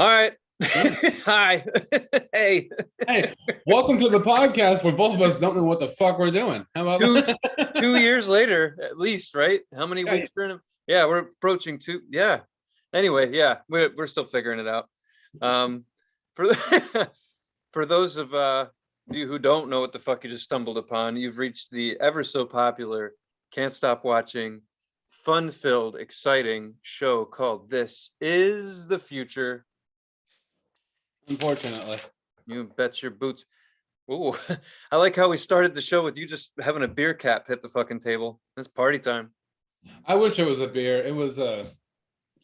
All right. Hi. Hey. Hey, welcome to the podcast where both of us don't know what the fuck we're doing. How about two that? 2 years later, at least, right? How many Yeah, weeks are in? Yeah, we're approaching two. Yeah. Anyway, yeah, we're still figuring it out. For for those of you who don't know what the fuck you just stumbled upon, you've reached the ever so popular, can't stop watching, fun-filled, exciting show called This Is the Future. unfortunately. You bet your boots. Ooh, I like how we started the show with you just having a beer cap hit the fucking table. It's party time. I wish it was a beer. It was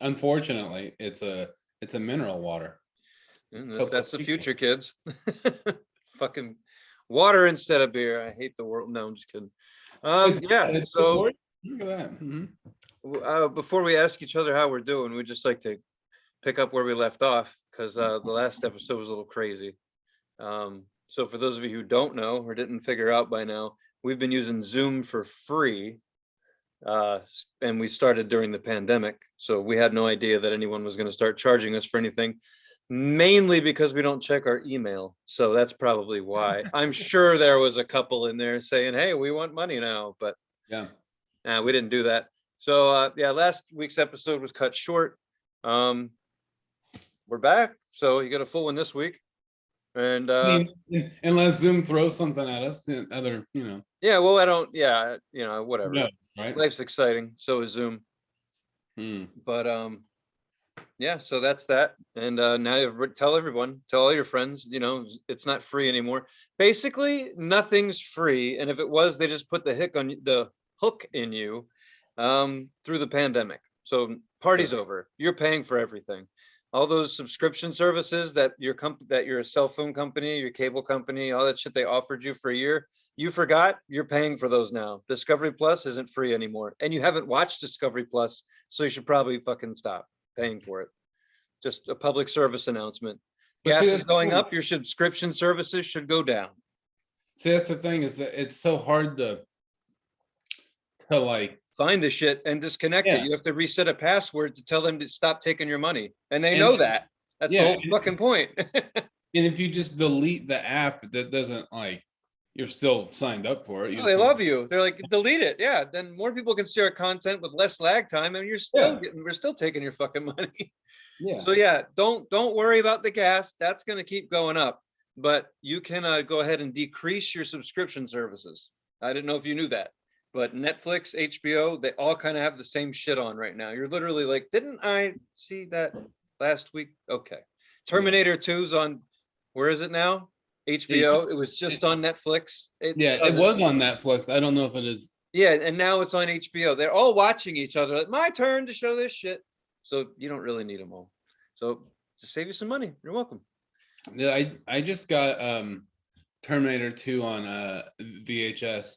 unfortunately it's a mineral water. That's the future, kids. Fucking water instead of beer. I hate the world. No, I'm just kidding. Yeah. It's good So for you. Look at that. before we ask each other how we're doing, we just like to pick up where we left off because the last episode was a little crazy. So for those of you who don't know or didn't figure out by now, we've been using Zoom for free. And we started during the pandemic. So we had no idea that anyone was going to start charging us for anything, mainly because we don't check our email. So that's probably why. I'm sure there was a couple in there saying, hey, we want money now, but Yeah. we didn't do that. So yeah, last week's episode was cut short. We're back. So you got a full one this week. And I mean, unless Zoom throws something at us, other, yeah, well, I don't, yeah, whatever. no, right? Life's exciting. So is Zoom. But yeah, so that's that. And now tell everyone, tell all your friends, it's not free anymore. Basically, nothing's free. And if it was, they just put the hook in you through the pandemic. So party's over. You're paying for everything. All those subscription services that your cell phone company, your cable company, all that shit they offered you for a year, you forgot, you're paying for those now. Discovery Plus isn't free anymore. And you haven't watched Discovery Plus, so you should probably fucking stop paying for it. Just a public service announcement. But Gas is going up, your subscription services should go down. See, that's the thing, is that it's so hard to like find the shit and disconnect it. You have to reset a password to tell them to stop taking your money. And they know that. That's the whole fucking point. And if you just delete the app, that doesn't, like, you're still signed up for it. They love you. They're like, delete it. Yeah. Then more people can see our content with less lag time, and we're still taking your fucking money. Yeah. So yeah, don't worry about the gas. That's going to keep going up. But you can go ahead and decrease your subscription services. I didn't know if you knew that. But Netflix, HBO, they all kind of have the same shit on right now. You're literally like, didn't I see that last week? Okay. Terminator 2's on, where is it now? HBO. It was just on Netflix. It was on Netflix. I don't know if it is. Yeah, and now it's on HBO. They're all watching each other. Like, my turn to show this shit. So you don't really need them all. So just save you some money. You're welcome. Yeah, I just got Terminator 2 on VHS.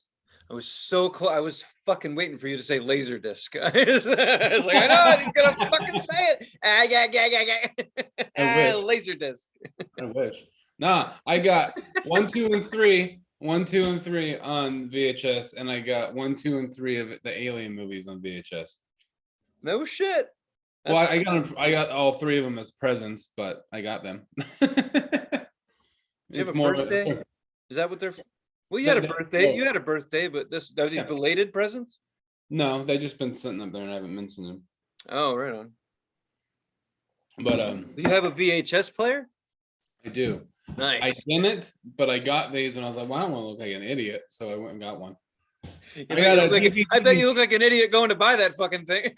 I was so close. I was fucking waiting for you to say Laserdisc. I was like, I know he's gonna fucking say it. Laserdisc. I wish. Nah, I got 1, 2, and 3 on VHS, and I got 1, 2, and 3 of the Alien movies on VHS. No shit. Well, I got all 3 of them as presents, but I got them. You have a birthday? Is that what they're? Well, you had a birthday. You had a birthday, but are these belated presents? No, they've just been sitting up there and I haven't mentioned them. Oh, right on. But do you have a VHS player? I do. Nice. I didn't, but I got these and I was like, well, I don't want to look like an idiot, so I went and got one. I bet you look like an idiot going to buy that fucking thing.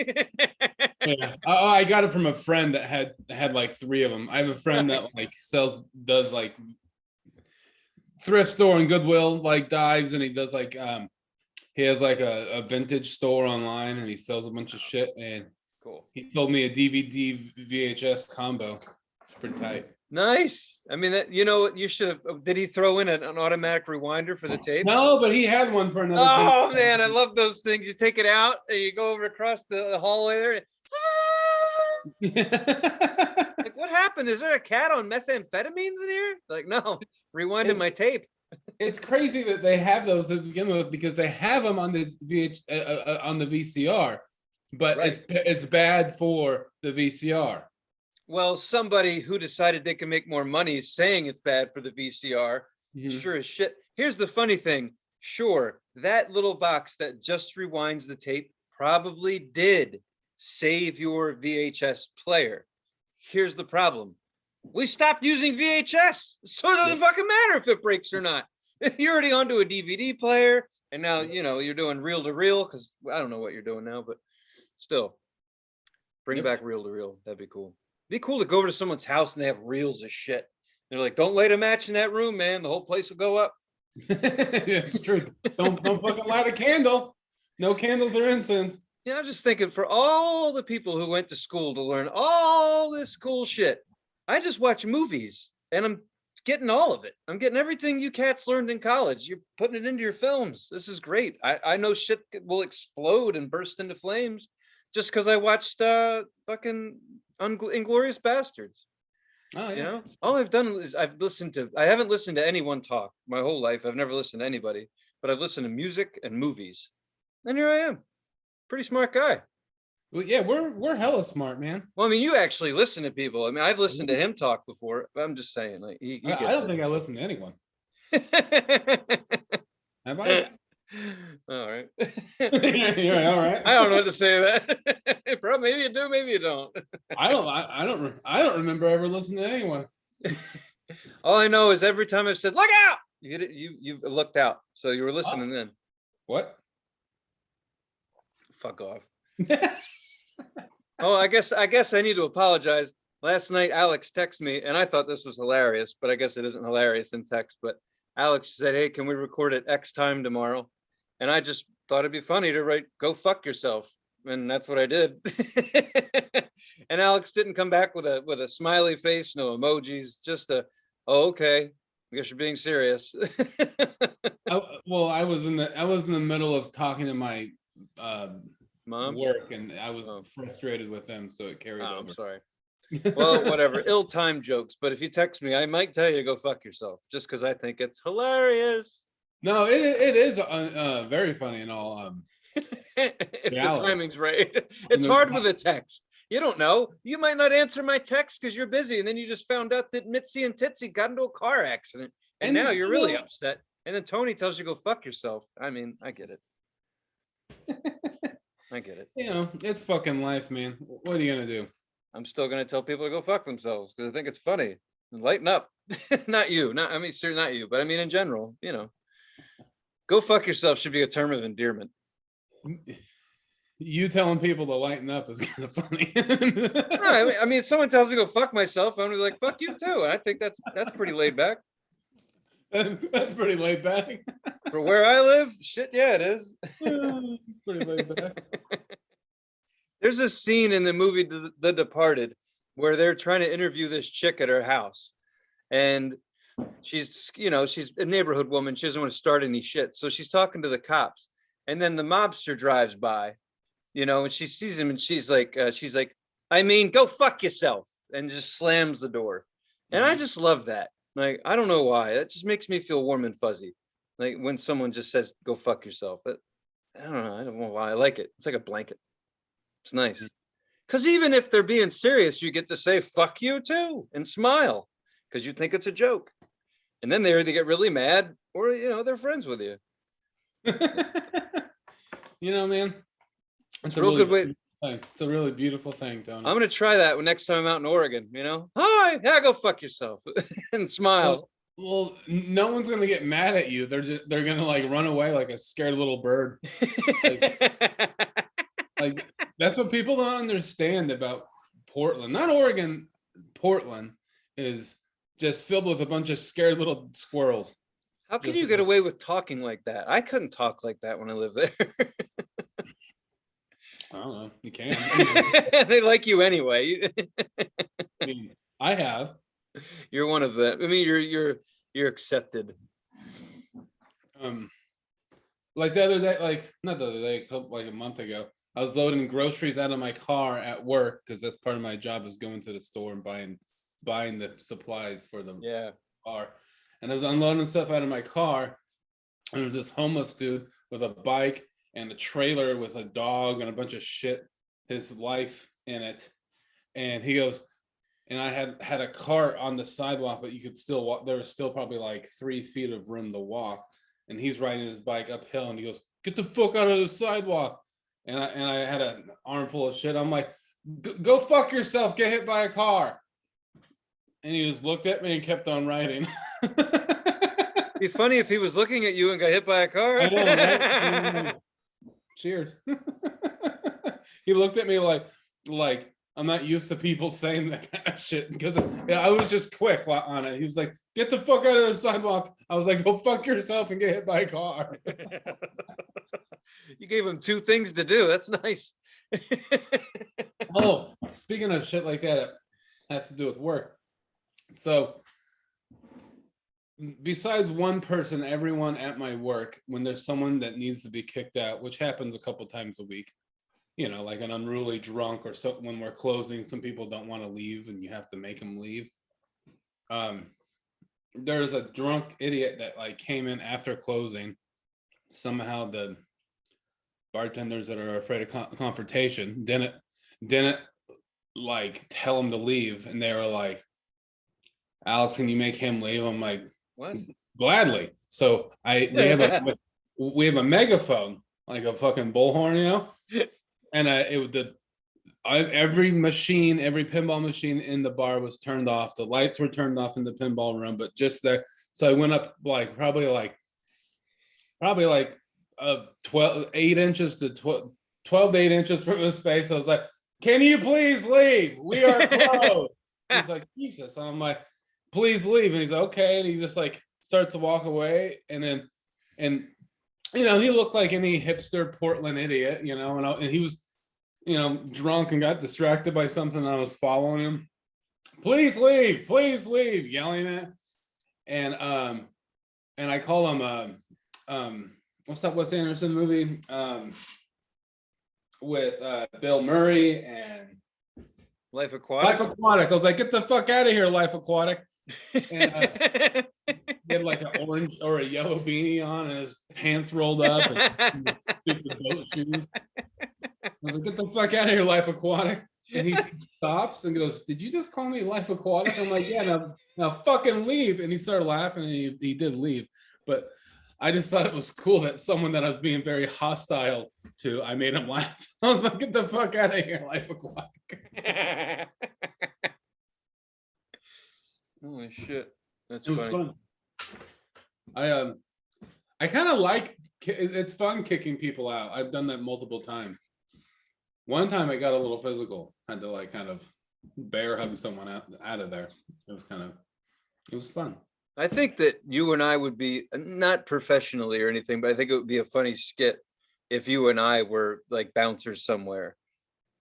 Yeah. I got it from a friend that had like 3 of them. I have a friend that like does like thrift store and Goodwill, like dives, and he does like he has like a vintage store online and he sells a bunch of shit, and cool. He sold me a DVD VHS combo. It's pretty tight. Nice. I mean, that, you should have. Did he throw in an automatic rewinder for the tape? No, but he had one for another. Oh man, I love those things. You take it out and you go over across the hallway there. Like, what happened? Is there a cat on methamphetamines in here? Like, no, rewinding my tape. It's crazy that they have those to begin with, because they have them on the VCR, but it's bad for the VCR. Well, somebody who decided they can make more money saying it's bad for the VCR, sure as shit. Here's the funny thing. Sure, that little box that just rewinds the tape probably did save your VHS player. Here's the problem. We stopped using VHS, so it doesn't fucking matter if it breaks or not. You're already onto a DVD player, and now, you're doing reel to reel, because I don't know what you're doing now, but still, bring back reel to reel. That'd be cool. Be cool to go over to someone's house and they have reels of shit. They're like, don't light a match in that room, man. The whole place will go up. It's true. Don't fucking light a candle. No candles or incense. Yeah, I'm just thinking, for all the people who went to school to learn all this cool shit, I just watch movies and I'm getting all of it. I'm getting everything you cats learned in college. You're putting it into your films. This is great. I know shit will explode and burst into flames just because I watched fucking Inglorious Bastards. Oh, yeah. All I've done is I haven't listened to anyone talk my whole life. I've never listened to anybody, but I've listened to music and movies. And here I am. Pretty smart guy. Well, yeah, we're hella smart, man. Well, I mean, you actually listen to people. I mean, I've listened to him talk before, but I'm just saying, like, he I don't think I listen to anyone. Have I? All right. You're all right. I don't know what to say to that. Probably, maybe you do, maybe you don't. I don't remember ever listening to anyone. All I know is every time I've said, "Look out!" you've looked out, so you were listening then. What? Fuck off. Oh, I guess I need to apologize. Last night, Alex texted me, and I thought this was hilarious, but I guess it isn't hilarious in text. But Alex said, "Hey, can we record at X time tomorrow?" And I just thought it'd be funny to write, "Go fuck yourself," and that's what I did. And Alex didn't come back with a smiley face, no emojis, just "Oh, okay, I guess you're being serious." Well, I was in the middle of talking to my Mom work, and I was frustrated with them, so it carried over. I'm sorry. Well, whatever, ill-timed jokes. But if you text me, I might tell you to go fuck yourself, just because I think it's hilarious. No, it is very funny and all. If the timing's right. It's hard with a text. You don't know. You might not answer my text because you're busy, and then you just found out that Mitzi and Titsy got into a car accident, and now you're really upset. And then Tony tells you to go fuck yourself. I mean, I get it. I get it. It's fucking life, man. What are you gonna do? I'm still gonna tell people to go fuck themselves because I think it's funny. Lighten up. Not you. Not you, but I mean in general. Go fuck yourself should be a term of endearment. You telling people to lighten up is kind of funny. No, I mean, if someone tells me to go fuck myself, I'm gonna be like, fuck you too. And I think that's pretty laid back. That's pretty laid back. For where I live, shit, yeah, it is. It's pretty laid back. There's a scene in the movie The Departed where they're trying to interview this chick at her house, and she's a neighborhood woman. She doesn't want to start any shit, so she's talking to the cops, and then the mobster drives by, and she sees him, and she's like, I mean, go fuck yourself, and just slams the door. And I just love that. Like, I don't know why. That just makes me feel warm and fuzzy. Like when someone just says, go fuck yourself. But I don't know. I don't know why. I like it. It's like a blanket. It's nice. Because even if they're being serious, you get to say, fuck you too, and smile because you think it's a joke. And then they either get really mad or, they're friends with you. Man. It's a real good way. It's a really beautiful thing, Tony. I'm gonna try that next time I'm out in Oregon. Hi, yeah, go fuck yourself and smile. Well, no one's gonna get mad at you. They're gonna like run away like a scared little bird. Like that's what people don't understand about Portland. Not Oregon. Portland is just filled with a bunch of scared little squirrels. How can you get away with talking like that? I couldn't talk like that when I lived there. I don't know. You can. They like you anyway. I mean, I have. You're one of them. I mean, you're accepted. Like the other day, like not the other day, like a month ago, I was loading groceries out of my car at work because that's part of my job is going to the store and buying the supplies for the car. And I was unloading stuff out of my car, and there was this homeless dude with a bike and a trailer with a dog and a bunch of shit, his life in it. And he goes, and I had a cart on the sidewalk, but you could still walk. There was still probably like 3 feet of room to walk, and he's riding his bike uphill, and he goes, "Get the fuck out of the sidewalk!" And I had an armful of shit. I'm like, "Go fuck yourself! Get hit by a car!" And he just looked at me and kept on riding. Be funny if he was looking at you and got hit by a car. I know, right? Cheers. He looked at me like I'm not used to people saying that kind of shit, because I was just quick on it. He was like, "Get the fuck out of the sidewalk." I was like, "Go fuck yourself and get hit by a car." You gave him 2 things to do. That's nice. Oh, speaking of shit like that, it has to do with work. So besides one person, everyone at my work, when there's someone that needs to be kicked out, which happens a couple times a week, like an unruly drunk, or so when we're closing, some people don't want to leave and you have to make them leave. There's a drunk idiot that like came in after closing. Somehow the bartenders that are afraid of confrontation didn't like tell him to leave, and they were like, "Alex, can you make him leave?" I'm like, "What? Gladly." So we have a megaphone, like a fucking bullhorn, and every pinball machine in the bar was turned off. The lights were turned off in the pinball room, but just there. So I went up like probably like 8 inches to 12 to 8 inches from his face. I was like, "Can you please leave? We are closed." He's like, "Jesus." And I'm like, "Please leave." And he's like, "Okay." And he just like starts to walk away. And he looked like any hipster Portland idiot, and he was, drunk and got distracted by something, and I was following him. Please leave, yelling at. And I call him what's that Wes Anderson movie with Bill Murray and Life Aquatic. I was like, "Get the fuck out of here, Life Aquatic." And he had like an orange or a yellow beanie on, and his pants rolled up, and stupid boat shoes. I was like, "Get the fuck out of here, Life Aquatic." And he stops and goes, "Did you just call me Life Aquatic?" I'm like, "Yeah, now fucking leave." And he started laughing, and he did leave. But I just thought it was cool that someone that I was being very hostile to, I made him laugh. I was like, "Get the fuck out of here, Life Aquatic." Holy shit. That's funny. Fun. I kind of like it's fun kicking people out. I've done that multiple times. One time I got a little physical. Had to like kind of bear hug someone out of there. It was fun. I think that you and I would be, not professionally or anything, but I think it would be a funny skit if you and I were like bouncers somewhere.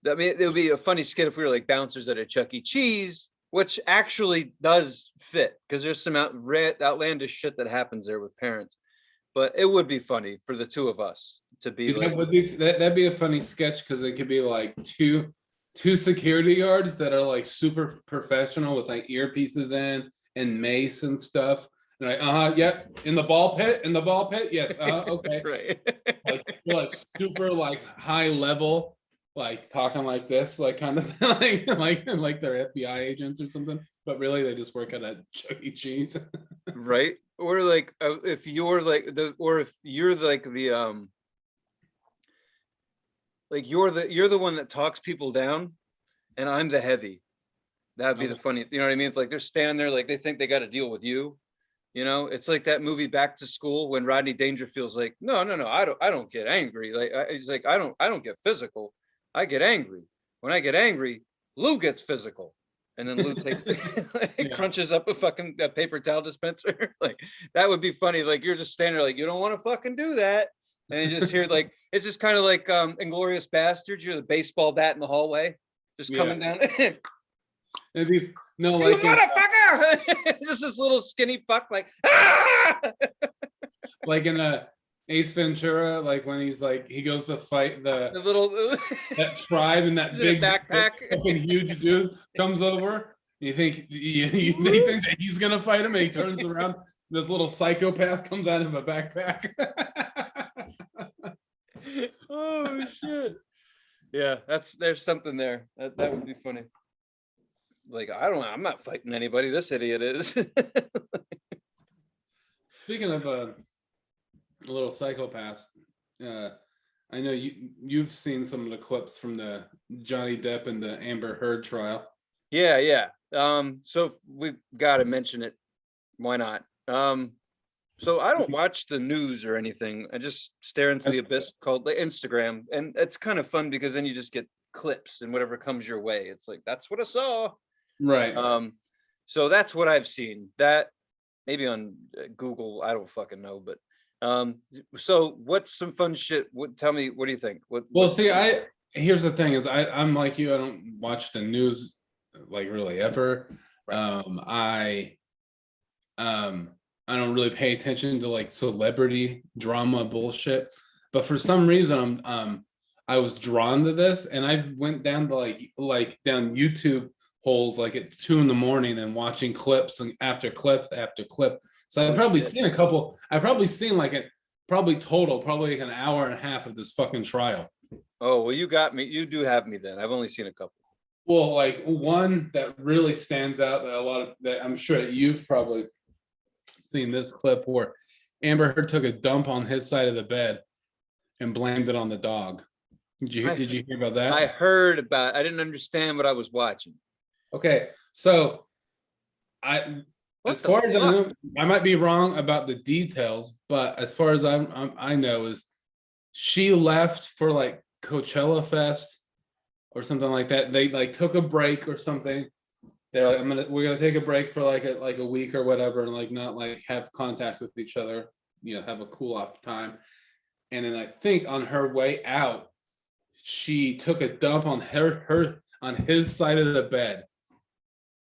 I mean, it would be a funny skit if we were like bouncers at a Chuck E. Cheese, which actually does fit, because there's some outlandish shit that happens there with parents. But it would be funny for the two of us to be like, that'd be a funny sketch, because it could be like two security guards that are like super professional with like earpieces in and mace and stuff. And like, yeah, in the ball pit, yes, okay. Right. like super like high level, like talking like this, like kind of like they're FBI agents or something, but really they just work at a Chuck E. Cheese. Right. Or like if you're like the you're the one that talks people down, and I'm the heavy. That'd be the funny, you know what I mean? It's like they're standing there like they think they got to deal with you. It's like that movie Back to School when Rodney Dangerfield's like, no, I don't get angry. Like he's like, I don't get physical. I get angry. When I get angry, Lou gets physical. And then Lou takes crunches up a fucking paper towel dispenser. Like that would be funny. Like you're just standing there like, you don't want to fucking do that. And you just hear like, it's just kind of like Inglourious Bastards. You're the baseball bat in the hallway, just coming down. Maybe no, like motherfucker. Just this little skinny fuck, like like in a Ace Ventura, like when he's like he goes to fight the little that tribe, and that big backpack, fucking huge dude comes over. You think that he's gonna fight him, and he turns around. This little psychopath comes out of a backpack. Oh shit! Yeah, there's something there. That would be funny. like, I don't know, I'm not fighting anybody. This idiot is. Speaking of a little psychopath, I know you've seen some of the clips from the Johnny Depp and the Amber Heard trial. Yeah. So we've got to mention it. Why not? So I don't watch the news or anything. I just stare into the abyss called the Instagram, and it's kind of fun because then you just get clips and whatever comes your way. It's like, that's what I saw. Right. So that's what I've seen. That maybe on Google, I don't fucking know, but so what's some fun shit? Tell me, what do you think? See, here's the thing is I'm like you, I don't watch the news like really ever. Right. I don't really pay attention to like celebrity drama bullshit, but for some reason I was drawn to this, and I went down to like down YouTube holes like at 2 a.m. and watching clips and after clip after clip. So I've probably seen a couple. I've probably seen like probably like an hour and a half of this fucking trial. Oh, well, you got me. You do have me then. I've only seen a couple. Well, like one that really stands out that I'm sure you've probably seen this clip where Amber Heard took a dump on his side of the bed and blamed it on the dog. Did you hear about that? I heard about it. I didn't understand what I was watching. Okay, so as far as I know, I might be wrong about the details, but as far as I know is she left for like Coachella Fest or something like that. They like took a break or something. They're like, we're gonna take a break for like a week or whatever, and like not like have contact with each other, have a cool off time. And then I think on her way out, she took a dump on on his side of the bed.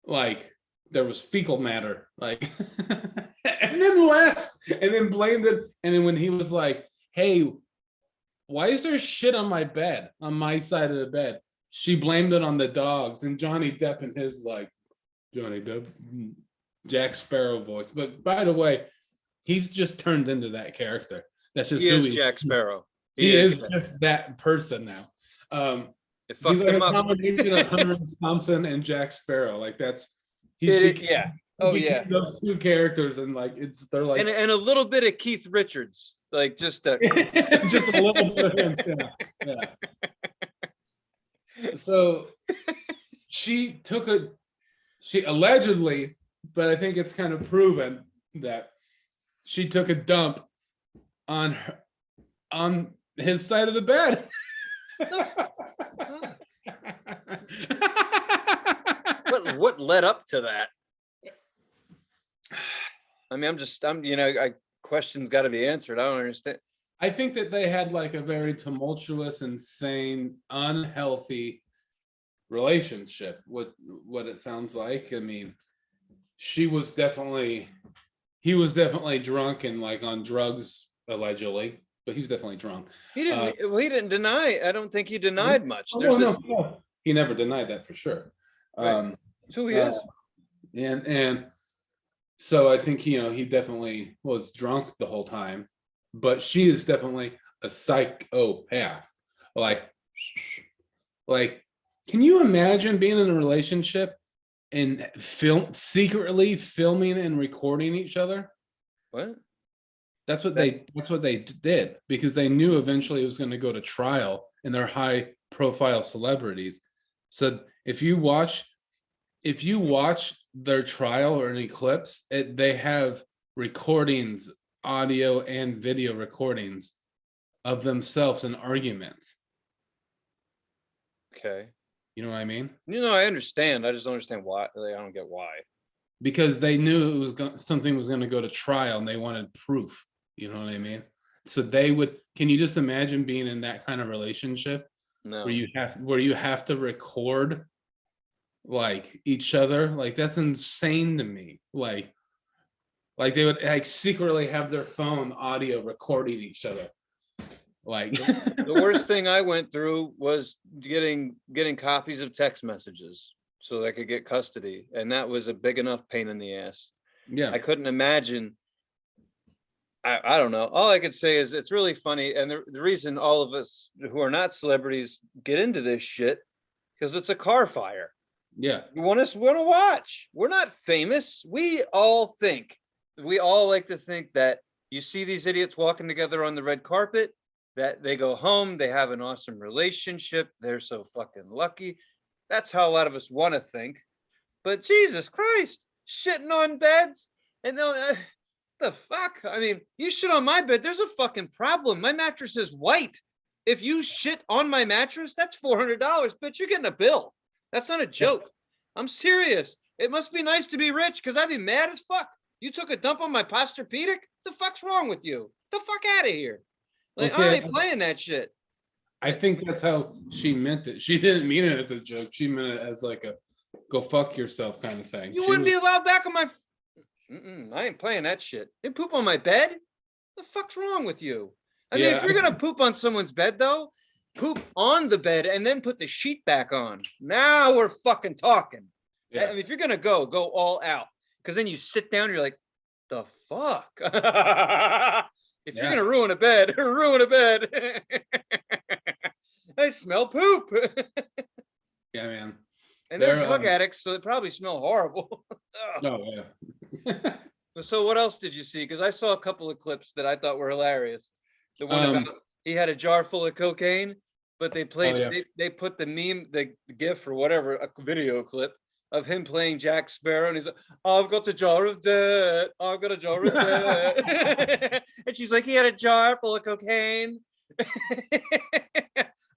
Like there was fecal matter, like and then left and then blamed it. And then when he was like, hey, why is there shit on my bed, on my side of the bed? She blamed it on the dogs, and Johnny Depp and his like Johnny Depp, Jack Sparrow voice. But by the way, he's just turned into that character. That's just he is Jack Sparrow. He is just that person now. He's like a combination of Hunter Thompson and Jack Sparrow. Like yeah. Oh yeah. Those two characters, and like they're like and a little bit of Keith Richards, like just a just a little bit of him. Yeah. So she allegedly, but I think it's kind of proven that she took a dump on his side of the bed. What led up to that? I mean, questions got to be answered. I don't understand. I think that they had like a very tumultuous, insane, unhealthy relationship. What it sounds like. I mean, he was definitely drunk and like on drugs allegedly, but he was definitely drunk. He didn't deny. I don't think he denied much. No. He never denied that for sure. Right. So he is. And so I think he definitely was drunk the whole time, but she is definitely a psychopath. Like, can you imagine being in a relationship and secretly filming and recording each other? What? That's what they did, because they knew eventually it was going to go to trial, and they're high profile celebrities. So if you watch their trial or any clips, they have recordings, audio and video recordings of themselves in arguments. Okay. You know what I mean? I understand. I just don't understand why. I don't get why. Because they knew something was going to go to trial, and they wanted proof. You know what I mean? So they would. Can you just imagine being in that kind of relationship? No. Where you have to record like each other? Like that's insane to me. Like they would like secretly have their phone audio recording each other. Like the worst thing I went through was getting copies of text messages so that I could get custody, and that was a big enough pain in the ass. Yeah, I couldn't imagine. I don't know. All I could say is it's really funny, and the reason all of us who are not celebrities get into this shit because it's a car fire. Yeah. You want to watch. We're not famous. We all like to think that you see these idiots walking together on the red carpet, that they go home, they have an awesome relationship, they're so fucking lucky. That's how a lot of us want to think. But Jesus Christ, shitting on beds and the fuck? I mean, you shit on my bed, there's a fucking problem. My mattress is white. If you shit on my mattress, that's $400, bitch. You're getting a bill. That's not a joke. I'm serious. It must be nice to be rich because I'd be mad as fuck. You took a dump on my Posturepedic? The fuck's wrong with you? The fuck out of here. Like, I ain't playing that shit. I think that's how she meant it. She didn't mean it as a joke. She meant it as like a go fuck yourself kind of thing. You wouldn't be allowed back on my... I ain't playing that shit. You poop on my bed? The fuck's wrong with you? I mean, if you're going to poop on someone's bed, though, poop on the bed and then put the sheet back on. Now we're fucking talking. Yeah. I mean, if you're going to go all out, because then you sit down and you're like, the fuck? If you're going to ruin a bed, ruin a bed. I smell poop. Yeah, man. And they're drug addicts, so it probably smell horrible. Oh, yeah. So what else did you see? Because I saw a couple of clips that I thought were hilarious. The one about he had a jar full of cocaine, but they played they put the meme, the GIF or whatever, a video clip of him playing Jack Sparrow, and he's like, I've got a jar of dirt. I've got a jar of dirt. And she's like, he had a jar full of cocaine.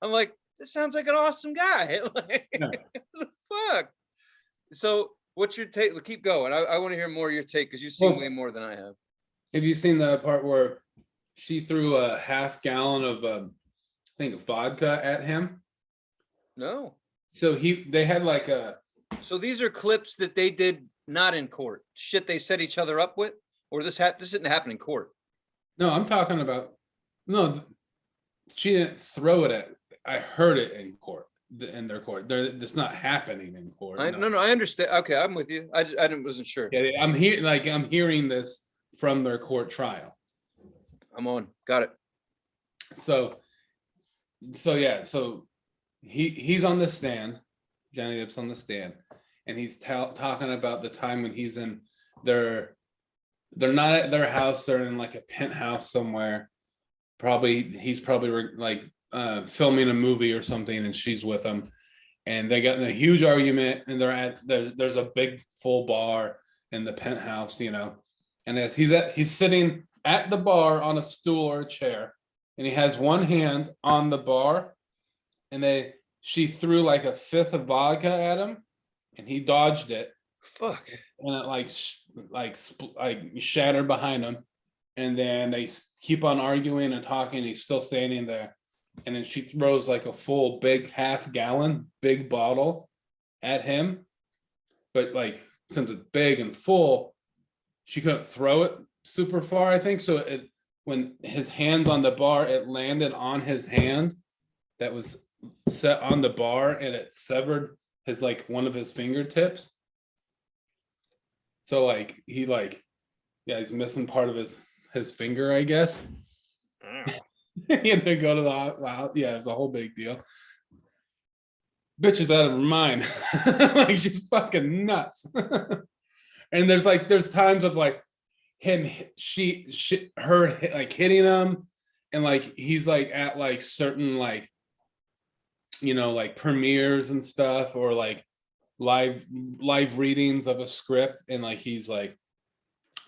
I'm like, this sounds like an awesome guy. Like, what the fuck? So what's your take? Keep going. I want to hear more of your take because you've seen way more than I have. Have you seen the part where she threw a half gallon of, I think, vodka at him? No. So they had like a... So these are clips that they did not in court. Shit they set each other up with? Or this didn't happen in court? No, I'm talking about... No, she didn't throw it at... I heard it in court, in their court. It's not happening in court. No, I understand. Okay, I'm with you. I wasn't sure. Yeah, I'm hearing this from their court trial. I'm on. Got it. So he's on the stand. Johnny Depp's on the stand, and he's talking about the time when he's in they're not at their house. They're in like a penthouse somewhere. He's probably like filming a movie or something, and she's with him, and they got in a huge argument, and there's a big full bar in the penthouse, and as he's sitting at the bar on a stool or a chair, and he has one hand on the bar, and she threw like a fifth of vodka at him, and he dodged it. Fuck. And it like shattered behind him, and then they keep on arguing and talking. He's still standing there, and then she throws like a full big half-gallon big bottle at him, but like since it's big and full, she couldn't throw it super far, I think. So when his hand's on the bar, it landed on his hand that was set on the bar, and it severed his one of his fingertips. So he's missing part of his finger, I guess. He had to go to the hospital. Yeah, it was a whole big deal. Bitch is out of her mind. She's fucking nuts. And there's times of him, her hitting him, and he's at certain premieres and stuff, or live readings of a script, and he's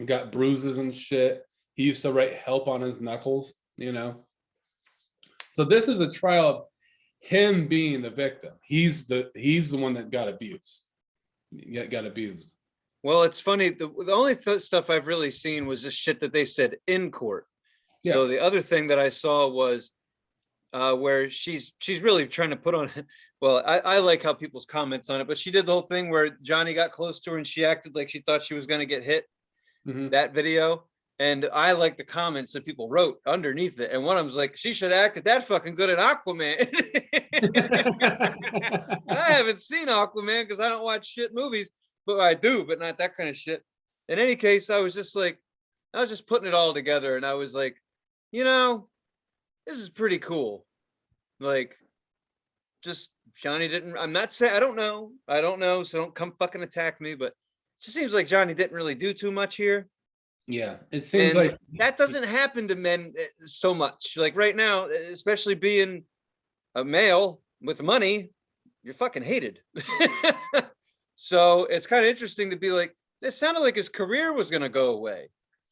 got bruises and shit. He used to write help on his knuckles, So this is a trial of him being the victim. He's the one that got abused. Got abused. Well, it's funny. The only stuff I've really seen was this shit that they said in court. Yeah. So the other thing that I saw was where she's really trying to put on. Well, I like how people's comments on it, but she did the whole thing where Johnny got close to her and she acted like she thought she was going to get hit. Mm-hmm. That video. And I like the comments that people wrote underneath it. And one of them was like, she should have acted that fucking good in Aquaman. I haven't seen Aquaman because I don't watch shit movies, but I do, but not that kind of shit. In any case, I was just putting it all together. And I was like, this is pretty cool. just Johnny didn't. I'm not saying I don't know. I don't know. So don't come fucking attack me. But it just seems like Johnny didn't really do too much here. Yeah, it seems And like that doesn't happen to men so much. Like right now, especially being a male with money, you're fucking hated. So it's kind of interesting to be like, this sounded like his career was gonna go away.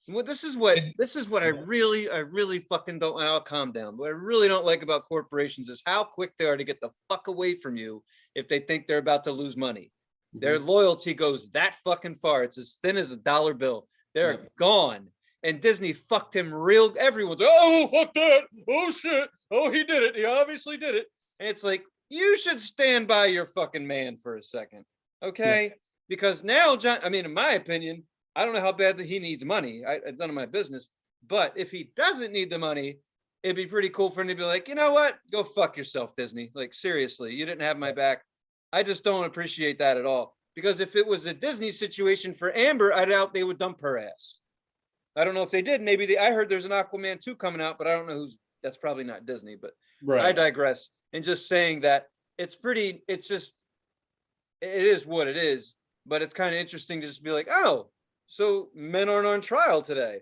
Well, this is what I really fucking don't. I'll calm down. What I really don't like about corporations is how quick they are to get the fuck away from you if they think they're about to lose money. Their loyalty goes that fucking far. It's as thin as a dollar bill. They're gone. And Disney fucked him real. Everyone's like, oh, fuck that. Oh, shit. Oh, he did it. He obviously did it. And it's like, you should stand by your fucking man for a second. Okay? Yeah. Because now, John, I mean, in my opinion, I don't know how bad that he needs money. It's none of my business. But if he doesn't need the money, it'd be pretty cool for him to be like, you know what? Go fuck yourself, Disney. Like, seriously, you didn't have my back. I just don't appreciate that at all. Because if it was a Disney situation for Amber, I doubt they would dump her ass. I don't know if they did. Maybe I heard there's an Aquaman 2 coming out, but I don't know who's. That's probably not Disney. But I digress. And just saying that it's just, it is what it is. But it's kind of interesting to just be like, oh, so men aren't on trial today.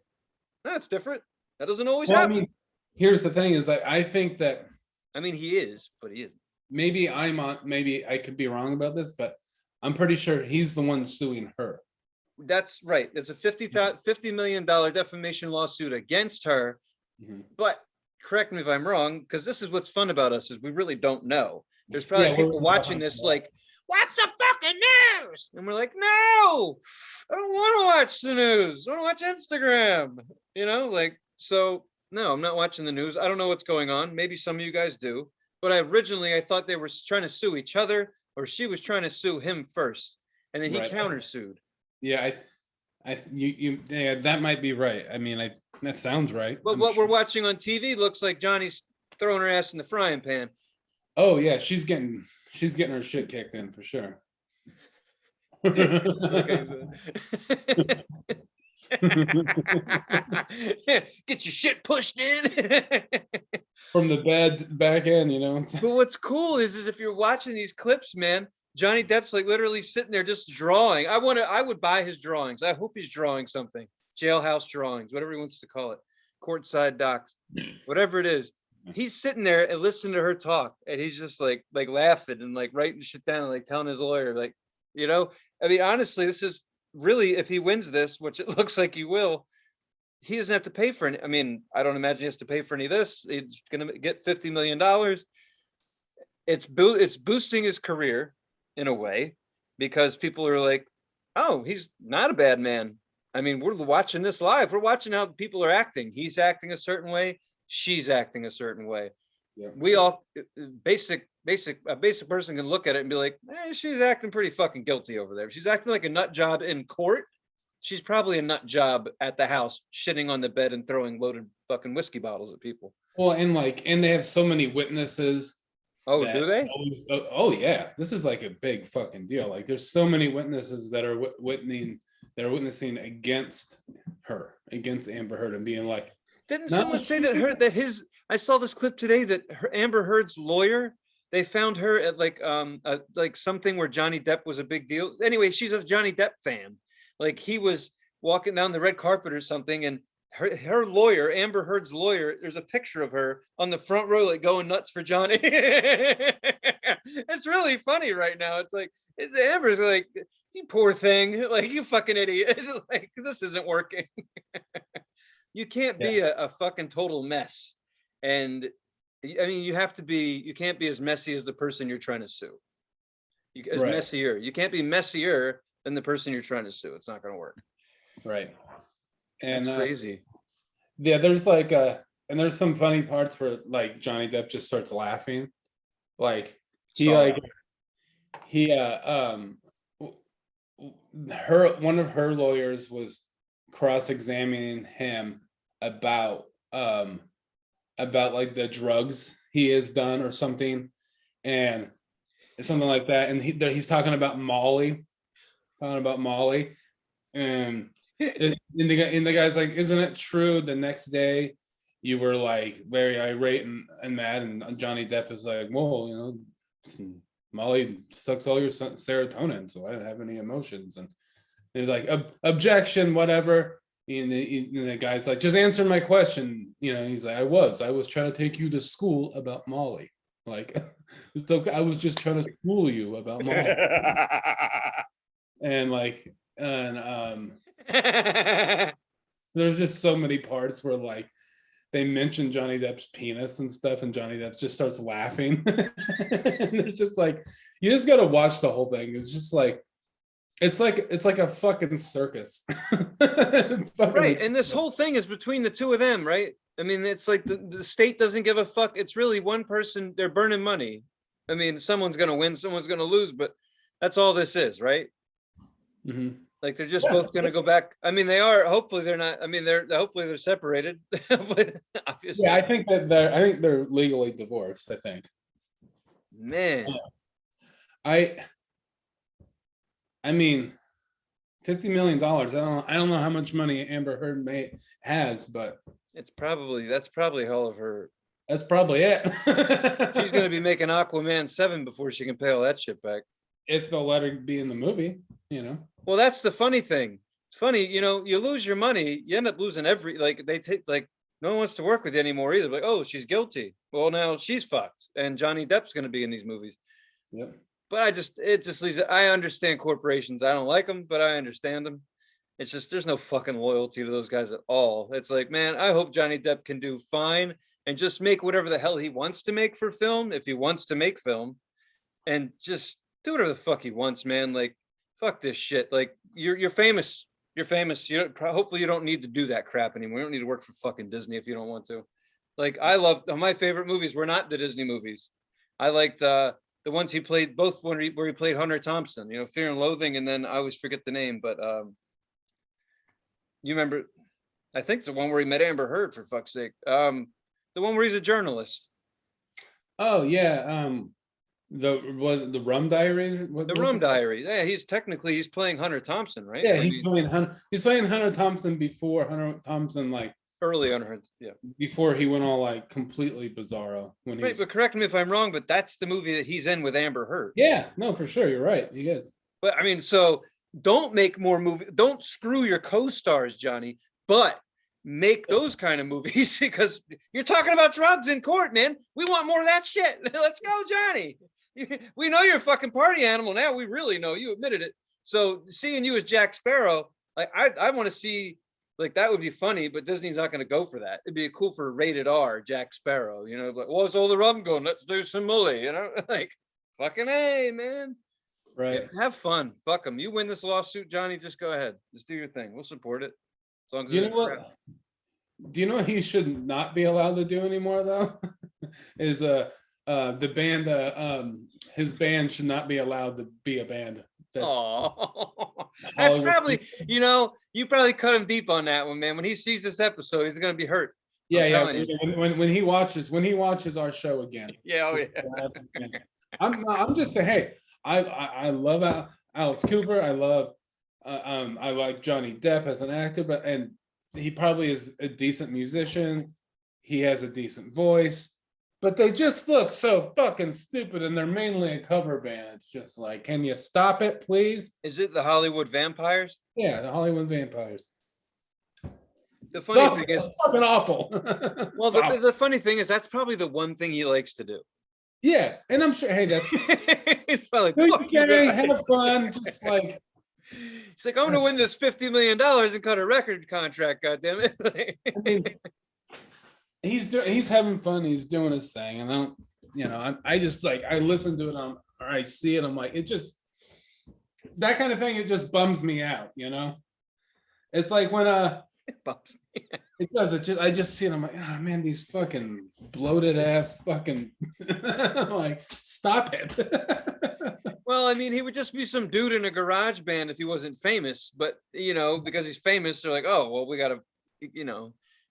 That's different. That doesn't always happen. I mean, here's the thing: is I think that. I mean, he is, but he isn't. Maybe I could be wrong about this, but I'm pretty sure he's the one suing her. That's right. It's a $50 million defamation lawsuit against her. But correct me if I'm wrong, because this is what's fun about us is we really don't know. There's probably people watching this like, what's the fucking news? And we're like, no, I don't want to watch the news. I want to watch Instagram. You know, like, so no, I'm not watching the news. I don't know what's going on. Maybe some of you guys do. But I thought they were trying to sue each other, or she was trying to sue him first, and then he countersued. Yeah, yeah, that might be right. I mean, that sounds right. But what we're watching on TV looks like Johnny's throwing her ass in the frying pan. Oh yeah, she's getting her shit kicked in for sure. Get your shit pushed in from the bed back end, you know. But what's cool is if you're watching these clips, man, Johnny Depp's like literally sitting there just drawing. I would buy his drawings. I hope he's drawing something. Jailhouse drawings, whatever he wants to call it. Courtside docs, whatever it is. He's sitting there and listening to her talk, and he's just like laughing and like writing shit down, like telling his lawyer, like, you know, I mean, honestly, this is really, if he wins this, which it looks like he will, he doesn't have to pay for any. I mean, I don't imagine he has to pay for any of this. He's gonna get $50 million. It's boosting his career in a way, because people are like, oh, he's not a bad man. I mean, we're watching this live. We're watching how people are acting. He's acting a certain way. She's acting a certain way. Yeah. We all, a basic person can look at it and be like, she's acting pretty fucking guilty over there. She's acting like a nut job in court. She's probably a nut job at the house, shitting on the bed and throwing loaded fucking whiskey bottles at people. Well, and they have so many witnesses. Oh, do they? Oh, yeah. This is like a big fucking deal. Like, there's so many witnesses that are witnessing against her, against Amber Heard, and being like, didn't someone say I saw this clip today that Amber Heard's lawyer, they found her at like something where Johnny Depp was a big deal. Anyway, she's a Johnny Depp fan. Like, he was walking down the red carpet or something, and her lawyer, Amber Heard's lawyer, there's a picture of her on the front row, like going nuts for Johnny. It's really funny right now. It's like, Amber's like, you poor thing, like, you fucking idiot. Like, this isn't working. You can't be a fucking total mess. And I mean, you can't be as messy as the person you're trying to sue. Messier. You can't be messier than the person you're trying to sue. It's not going to work. Right. And it's crazy. Yeah, there's like and there's some funny parts where like Johnny Depp just starts laughing. Like one of her lawyers was cross-examining him about like the drugs he has done or something, and something like that, and he's talking about Molly, and the guy's like, isn't it true the next day you were like very irate and mad? And Johnny Depp is like, whoa, you know, Molly sucks all your serotonin, so I don't have any emotions. And he's like, objection, whatever. And the guy's like, just answer my question. He's like, I was trying to take you to school about Molly. Like, so I was just trying to school you about Molly. And there's just so many parts where like they mention Johnny Depp's penis and stuff, and Johnny Depp just starts laughing. And it's just like, you just gotta watch the whole thing. It's just like it's like a fucking circus. Right, and this whole thing is between the two of them, right? I mean, it's like the state doesn't give a fuck. It's really one person. They're burning money. I mean, someone's gonna win, someone's gonna lose, but that's all this is, right? Mm-hmm. Like they're just both gonna go back. I mean, they are. Hopefully, they're not. I mean, hopefully they're separated. Obviously. Yeah, I think they're legally divorced. I think. Man, I mean, $50 million. I don't know how much money Amber Heard has, but that's probably all of her. That's probably it. She's gonna be making Aquaman 7 before she can pay all that shit back. If they'll let her be in the movie, Well, that's the funny thing. It's funny, you lose your money, you end up losing they take no one wants to work with you anymore either. Like, oh, she's guilty. Well, now she's fucked, and Johnny Depp's going to be in these movies. Yep. But it just leaves it. I understand corporations. I don't like them, but I understand them. It's just there's no fucking loyalty to those guys at all. It's like, man, I hope Johnny Depp can do fine and just make whatever the hell he wants to make for film, if he wants to make film, and just do whatever the fuck he wants, man. Like, fuck this shit. Like, you're famous. You're famous. Hopefully you don't need to do that crap anymore. You don't need to work for fucking Disney if you don't want to. Like, I loved my favorite movies were not the Disney movies. I liked the ones he played, both where he played Hunter Thompson, Fear and Loathing, and then I always forget the name, but you remember, I think the one where he met Amber Heard, for fuck's sake. The one where he's a journalist. Oh yeah. The Rum Diaries? The Rum Diary. Yeah, he's playing Hunter Thompson, right? Yeah, he's playing Hunter Thompson before Hunter Thompson, like early on her, yeah. Before he went all like completely bizarro. Right, but correct me if I'm wrong, but that's the movie that he's in with Amber Heard. Yeah, no, for sure, you're right. He is. But I mean, so don't make more movies. Don't screw your co-stars, Johnny. But make those kind of movies because you're talking about drugs in court, man. We want more of that shit. Let's go, Johnny. We know you're a fucking party animal now. We really know. You admitted it. So seeing you as Jack Sparrow, like I want to see, like, that would be funny, but Disney's not going to go for that. It'd be cool for rated R Jack Sparrow, like, what's all the rum going? Let's do some mully, like, fucking A, man. Right. Have fun. Fuck them. You win this lawsuit, Johnny, just go ahead. Just do your thing. We'll support it. As long as do you know what he should not be allowed to do anymore though? Is the band his band should not be allowed to be a band. That's probably, you probably cut him deep on that one, man. When he sees this episode, he's gonna be hurt. Yeah. When he watches our show again. Yeah, yeah. I'm just saying, hey, I love Alice Cooper. I like Johnny Depp as an actor, and he probably is a decent musician. He has a decent voice. But they just look so fucking stupid, and they're mainly a cover band. It's just like, can you stop it, please? Is it the Hollywood Vampires? Yeah, the Hollywood Vampires. The funny thing is, it's fucking awful. Well, the funny thing is, that's probably the one thing he likes to do. Yeah, and I'm sure. Hey, that's it's probably have fun. Just like he's like, I'm gonna win this $50 million and cut a record contract. God damn it! I mean, he's having fun. He's doing his thing, and I just like, I listen to it or I see it. I'm like, it just, that kind of thing. It just bums me out. It's like when it bums me out. It does. I just see it. I'm like, oh man, these fucking bloated ass fucking like, stop it. Well, I mean, he would just be some dude in a garage band if he wasn't famous. But because he's famous, they're like, oh well, we gotta,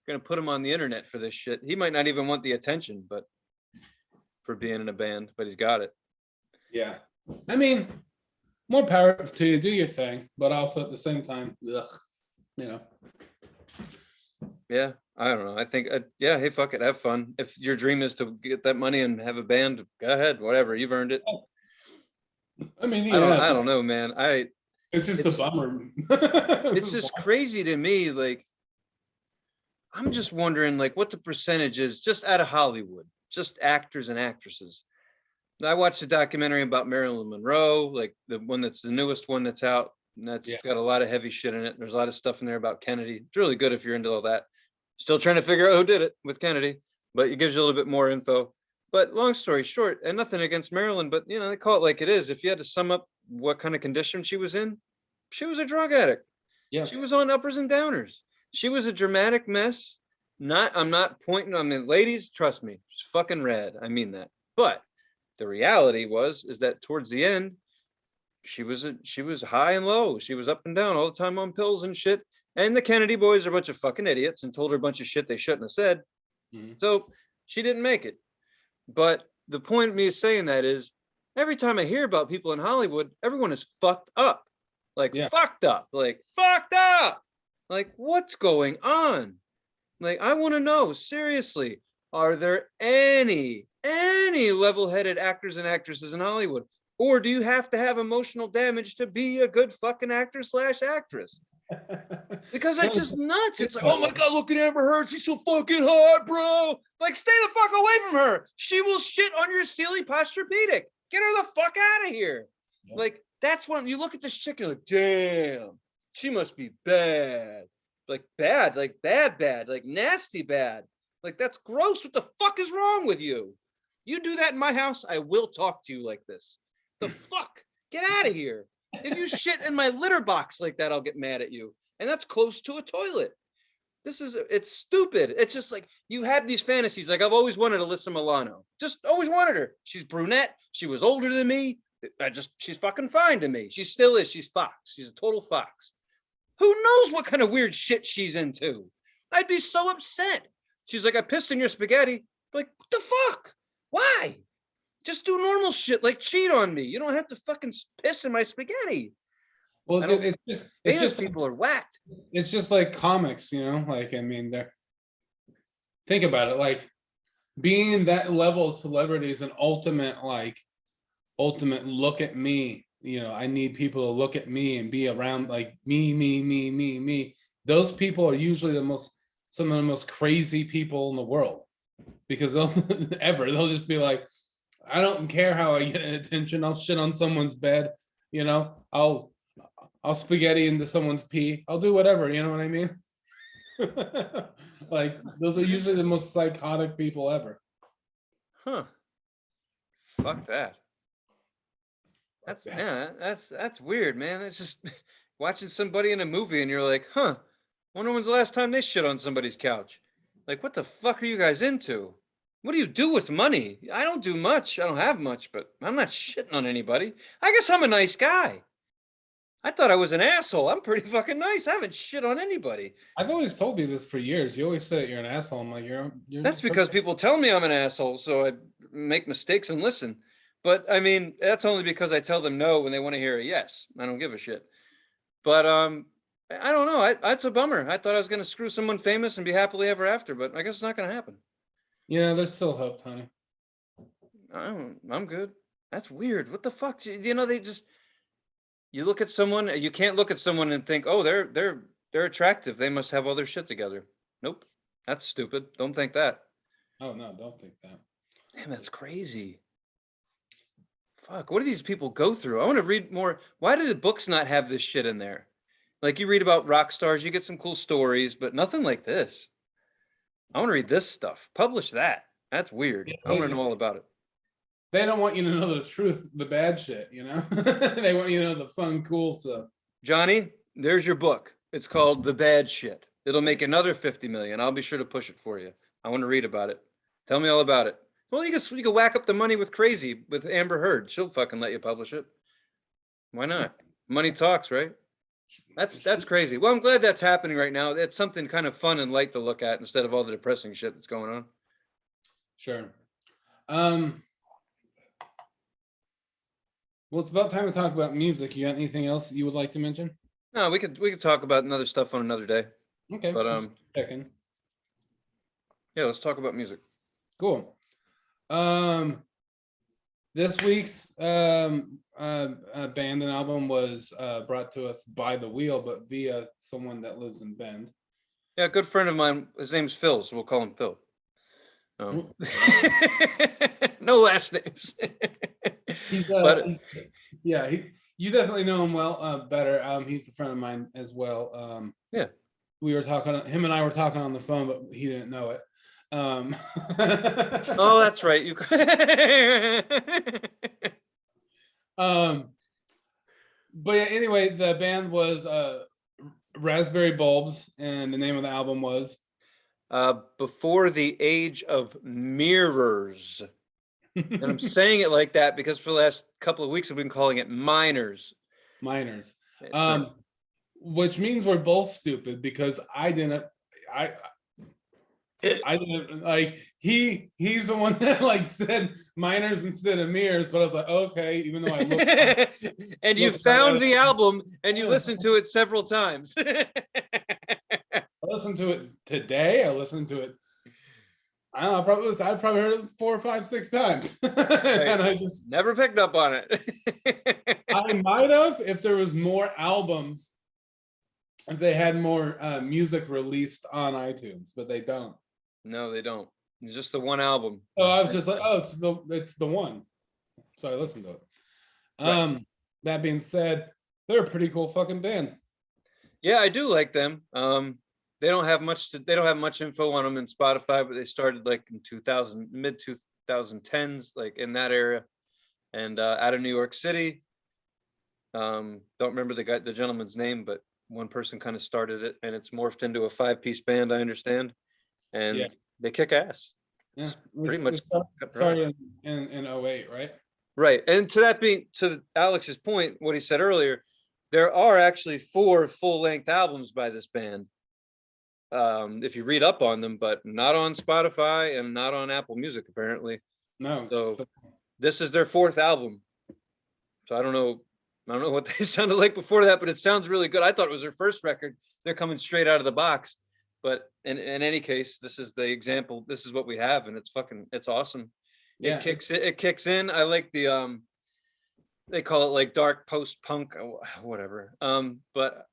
gonna put him on the internet for this shit. He might not even want the attention, but for being in a band, but he's got it. Yeah, I mean, more power to you. Do your thing, but also at the same time, Yeah, I don't know. I think, yeah, hey, fuck it, have fun. If your dream is to get that money and have a band, go ahead, whatever. You've earned it. I mean, yeah, I don't know, man. it's just a bummer. It's just crazy to me. Like, I'm just wondering, like, what the percentage is just out of Hollywood, just actors and actresses. I watched a documentary about Marilyn Monroe, like the one that's the newest one that's out. And that's got a lot of heavy shit in it. There's a lot of stuff in there about Kennedy. It's really good if you're into all that. Still trying to figure out who did it with Kennedy, but it gives you a little bit more info. But long story short, and nothing against Marilyn, but they call it like it is. If you had to sum up what kind of condition she was in, she was a drug addict. Yeah. She was on uppers and downers. She was a dramatic mess. I'm not pointing. I mean, ladies, trust me, she's fucking rad. I mean that. But the reality is that towards the end, she was high and low. She was up and down all the time on pills and shit. And the Kennedy boys are a bunch of fucking idiots and told her a bunch of shit they shouldn't have said. Mm-hmm. So she didn't make it. But the point of me saying that is every time I hear about people in Hollywood, everyone is fucked up. Like fucked up. Like fucked up. Like what's going on? Like I want to know, seriously, are there any level-headed actors and actresses in Hollywood? Or do you have to have emotional damage to be a good fucking actor / actress? Because that's just nuts. It's like, oh my God, look at Amber Heard. She's so fucking hot, bro. Like, stay the fuck away from her. She will shit on your silly Posturepedic. Get her the fuck out of here. Yeah. Like, that's when you look at this chick and you're like, damn, she must be bad. Like bad, like bad, like nasty bad. Like, that's gross. What the fuck is wrong with you? You do that in my house, I will talk to you like this. The fuck? Get out of here. If you shit in my litter box like that, I'll get mad at you. And that's close to a toilet. It's stupid. It's just like, you have these fantasies. Like, I've always wanted Alyssa Milano. Just always wanted her. She's brunette. She was older than me. She's fucking fine to me. She still is. She's Fox. She's a total Fox. Who knows what kind of weird shit she's into? I'd be so upset. She's like, I pissed in your spaghetti. Like, what the fuck? Why? Just do normal shit, like cheat on me. You don't have to fucking piss in my spaghetti. Well, dude, it's just people are whacked. It's just like comics, like, I mean, think about it, like being that level of celebrity is an ultimate look at me. I need people to look at me and be around like me. Those people are usually some of the most crazy people in the world, because they'll just be like, I don't care how I get attention. I'll shit on someone's bed. I'll spaghetti into someone's pee. I'll do whatever. You know what I mean? Like, those are usually the most psychotic people ever. Huh. Fuck that. That's weird, man. It's just watching somebody in a movie and you're like, huh, wonder when's the last time they shit on somebody's couch. Like, what the fuck are you guys into? What do you do with money? I don't do much. I don't have much, but I'm not shitting on anybody. I guess I'm a nice guy. I thought I was an asshole. I'm pretty fucking nice. I haven't shit on anybody. I've always told you this for years. You always say that you're an asshole. I'm like, you're That's because people tell me I'm an asshole, so I make mistakes and listen. But I mean, that's only because I tell them no when they want to hear a yes. I don't give a shit. But I don't know. That's a bummer. I thought I was going to screw someone famous and be happily ever after, but I guess it's not going to happen. Yeah, there's still hope, Tony. I'm good. That's weird. What the fuck? They just, you look at someone, you can't look at someone and think, oh, they're attractive. They must have all their shit together. Nope. That's stupid. Don't think that. Oh, no, don't think that. Damn, that's crazy. Fuck, what do these people go through? I want to read more. Why do the books not have this shit in there? Like, you read about rock stars, you get some cool stories, but nothing like this. I want to read this stuff. Publish that. That's weird. Yeah, I want to know all about it. They don't want you to know the truth, the bad shit, They want you to know the fun, cool stuff. Johnny, there's your book. It's called The Bad Shit. It'll make another 50 million. I'll be sure to push it for you. I want to read about it. Tell me all about it. Well, you can whack up the money with Crazy, with Amber Heard. She'll fucking let you publish it. Why not? Money talks, right? That's crazy. Well, I'm glad that's happening right now. It's something kind of fun and light to look at instead of all the depressing shit that's going on. Sure. Well, it's about time to talk about music. You got anything else you would like to mention? No, we could talk about another stuff on another day. Okay. But second. Yeah, let's talk about music. Cool. This week's band and album was brought to us by The Wheel, but via someone that lives in Bend. Yeah, a good friend of mine. His name's Phil, so we'll call him Phil. No last names. But you definitely know him well, better. He's a friend of mine as well. Yeah, we were talking. Him and I were talking on the phone, but he didn't know it. Oh, that's right. You. But yeah, anyway, the band was Raspberry Bulbs, and the name of the album was Before the Age of Mirrors. And I'm saying it like that because for the last couple of weeks I've been calling it Minors. Which means we're both stupid because I didn't like he's the one that like said minors instead of mirrors, but I was like, okay, even though I looked and you found the album and you listened to it several times. I listened to it today. I listened to it. I don't know. I probably heard it 4 or 5, 6 times, and I just never picked up on it. I might have if there was more albums, if they had more music released on iTunes, but they don't. No, they don't. It's just the one album. So I was just like, oh, it's the one. So I listened to it. Right. That being said, they're a pretty cool fucking band. Yeah, I do like them. They don't have much info on them in Spotify, but they started like in mid 2010s, like in that era, and out of New York City. Don't remember the gentleman's name, but one person kind of started it, and it's morphed into a 5-piece band, I understand, and they kick ass. Yeah, pretty much. Started in 08, right? Right, and to Alex's point, what he said earlier, there are actually 4 full-length albums by this band. If you read up on them, but not on Spotify and not on Apple Music, apparently. No. So this is their 4th album. So I don't know what they sounded like before that, but it sounds really good. I thought it was their first record. They're coming straight out of the box. But in any case, this is the example. This is what we have, and it's awesome. Yeah. It kicks in. I like the they call it like dark post-punk or whatever. But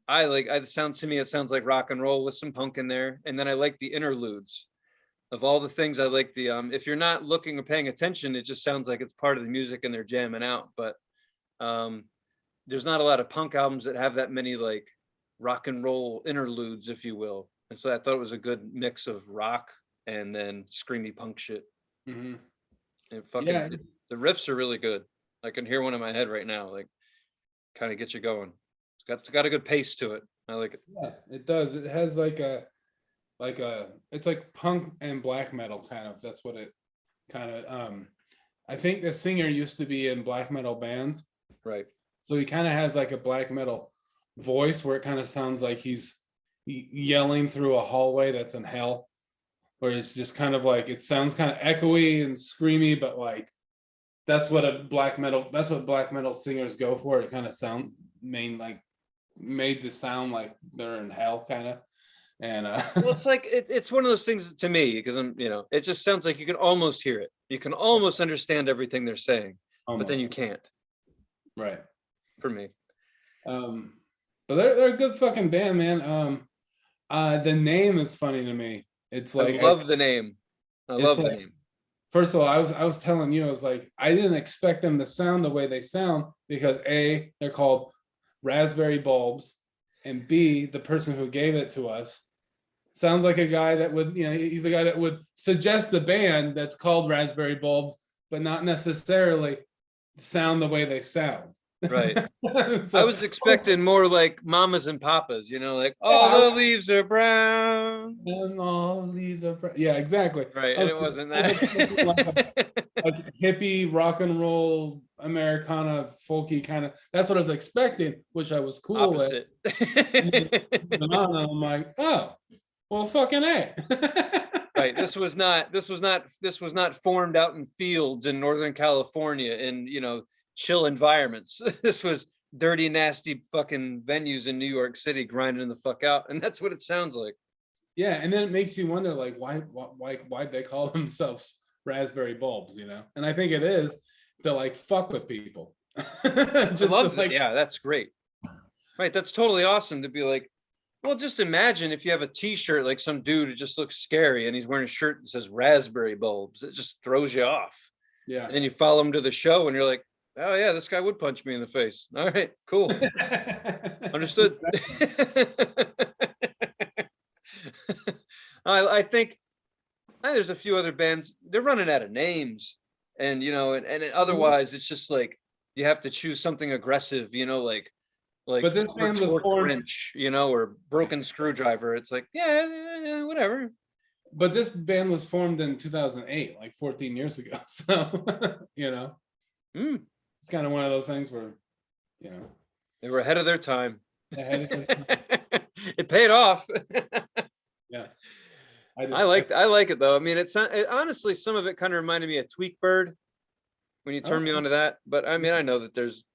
it sounds like rock and roll with some punk in there. And then I like the interludes. Of all the things, I like the if you're not looking or paying attention, it just sounds like it's part of the music and they're jamming out. But there's not a lot of punk albums that have that many like rock and roll interludes, if you will. And so I thought it was a good mix of rock and then screamy punk shit. Mm-hmm. And the riffs are really good. I can hear one in my head right now, like kind of gets you going. It's got a good pace to it. I like it. Yeah, it does. It has it's like punk and black metal kind of. That's what it kind of I think the singer used to be in black metal bands. Right. So he kind of has like a black metal voice where it kind of sounds like he's yelling through a hallway that's in hell, where it's just kind of like it sounds kind of echoey and screamy, but like that's what black metal singers go for. It kind of made the sound like they're in hell kind of. And well, it's like it's one of those things to me because it just sounds like you can almost hear it. You can almost understand everything they're saying, but then you can't. Right. For me. But they're a good fucking band, man. The name is funny to me. It's like I love the name. I love the name. First of all, I was telling you, I was like, I didn't expect them to sound the way they sound because A, they're called Raspberry Bulbs, and B, the person who gave it to us sounds like a guy that would, he's the guy that would suggest the band that's called Raspberry Bulbs, but not necessarily sound the way they sound. Right. So, I was expecting more like mamas and papas, like all the leaves are brown. And all the leaves are brown. Yeah, exactly. Right. And it wasn't that. like hippie rock and roll Americana folky kind of. That's what I was expecting, which I was cool Opposite. with. And I'm like, oh, well, fucking A. Right. This was not formed out in fields in Northern California in chill environments. This was dirty, nasty fucking venues in New York City grinding the fuck out, and that's what it sounds like. Yeah, and then it makes you wonder, like, why'd they call themselves raspberry bulbs, you know? And I think it is to like fuck with people. I Just to love that. like, Yeah, that's great. Right, that's totally awesome to be like, well, just imagine if you have a T-shirt like some dude who just looks scary and he's wearing a shirt that says raspberry bulbs. It just throws you off. yeah. And then you follow him to the show and you're like, oh yeah, this guy would punch me in the face. All right, cool. Understood. I think there's a few other bands, they're running out of names. And otherwise it's just like you have to choose something aggressive, like But this band was torque formed. wrench, or broken screwdriver. It's like, yeah, whatever. But this band was formed in 2008, like 14 years ago. So, it's kind of one of those things where, They were ahead of their time. ahead of time. It paid off. Yeah. I like it though. I mean, honestly, some of it kind of reminded me of Tweak Bird when you turn me onto that. But I mean, I know that there's,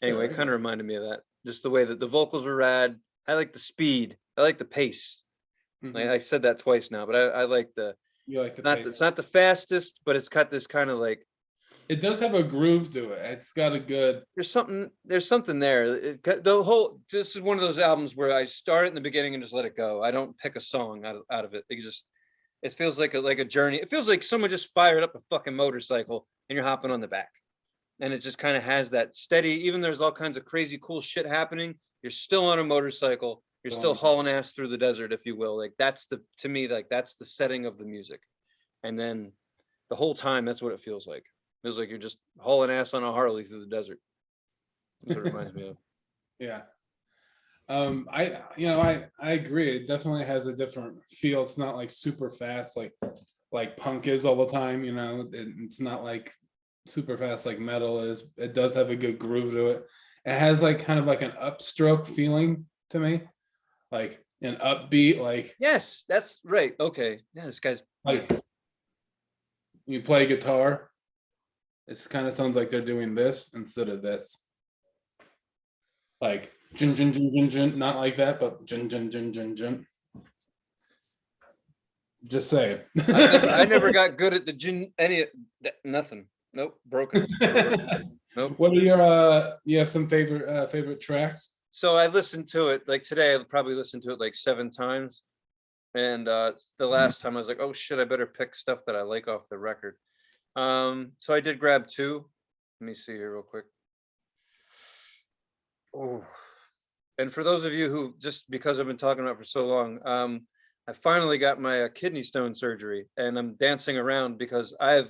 anyway, it kind of reminded me of that. Just the way that the vocals were rad. I like the speed. I like the pace. Like I said that twice now, but I like the. You like the pace. It's not the fastest, but it's got this kind of like. It does have a groove to it. It's got a good. There's something there. This is one of those albums where I start in the beginning and just let it go. I don't pick a song out of it. It feels like a journey. It feels like someone just fired up a fucking motorcycle and you're hopping on the back. And it just kind of has that steady, even there's all kinds of crazy cool shit happening. You're still on a motorcycle. You're still hauling ass through the desert, if you will. Like that's the setting of the music. And then the whole time, that's what it feels like. It feels like you're just hauling ass on a Harley through the desert. That's what it reminds me of. Yeah. I agree. It definitely has a different feel. It's not like super fast, like punk is all the time. It's not like super fast like metal is. It does have a good groove to it. It has like kind of like an upstroke feeling to me, like an upbeat, like yes, that's right. Okay, yeah, this guy's like you play guitar. It kind of sounds like they're doing this instead of this, like jin jin jin jin jin, not like that, but jin jin jin jin jin. Just saying. I never got good at the gin. Nothing. Nope, broken. Nope. What are your you have some favorite tracks? So I listened to it like today. I probably listened to it like 7 times, and the last time I was like, oh shit, I better pick stuff that I like off the record. So I did grab 2. Let me see here real quick. Oh, and for those of you who, just because I've been talking about it for so long, I finally got my kidney stone surgery, and I'm dancing around because I